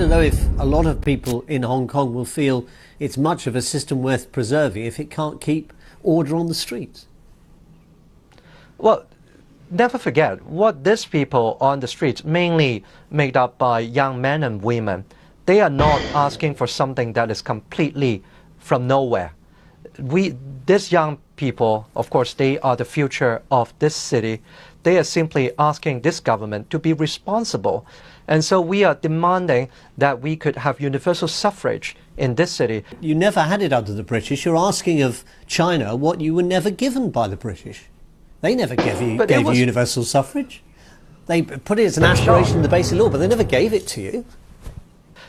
don't know if a lot of people in Hong Kong will feel it's much of a system worth preserving if it can't keep order on the streets. Well, never forget what these people on the streets, mainly made up by young men and women, they are not asking for something that is completely from nowhere. These young people, of course, they are the future of this city. They are simply asking this government to be responsible. And so we are demanding that we could have universal suffrage in this city. You never had it under the British. You're asking of China what you were never given by the British. They never gave you universal suffrage. They put it as an aspiration in the basic law, but they never gave it to you.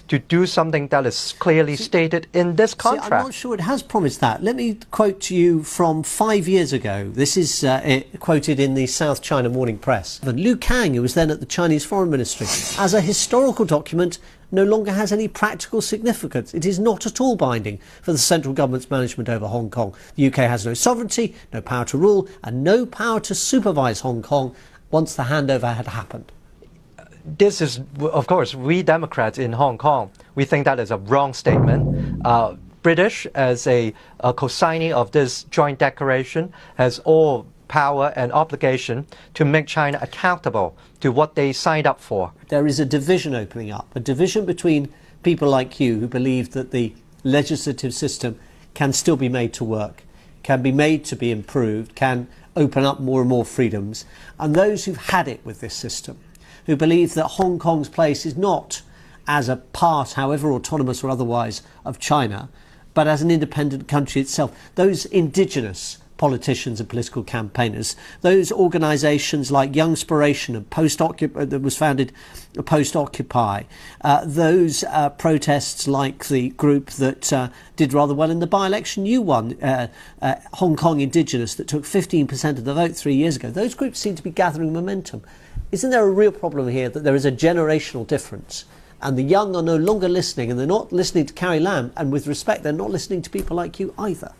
To do something that is clearly stated in this contract. I'm not sure it has promised that. Let me quote to you from 5 years ago. This is quoted in the South China Morning Press. Liu Kang, who was then at the Chinese Foreign Ministry, as a historical document, no longer has any practical significance. It is not at all binding for the central government's management over Hong Kong. The UK has no sovereignty, no power to rule, and no power to supervise Hong Kong once the handover had happened. This is, of course, we Democrats in Hong Kong, we think that is a wrong statement. British, as a co-signee of this joint declaration, has all power and obligation to make China accountable to what they signed up for. There is a division opening up, a division between people like you who believe that the legislative system can still be made to work, can be made to be improved, can open up more and more freedoms, and those who've had it with this system, who believe that Hong Kong's place is not as a part, however autonomous or otherwise, of China, but as an independent country itself. Those indigenous politicians and political campaigners, those organisations like Youngspiration and that was founded post-Occupy, those protests like the group that did rather well in the by-election you won, Hong Kong Indigenous, that took 15% of the vote 3 years ago, those groups seem to be gathering momentum. Isn't there a real problem here that there is a generational difference and the young are no longer listening, and they're not listening to Carrie Lam, and with respect, they're not listening to people like you either?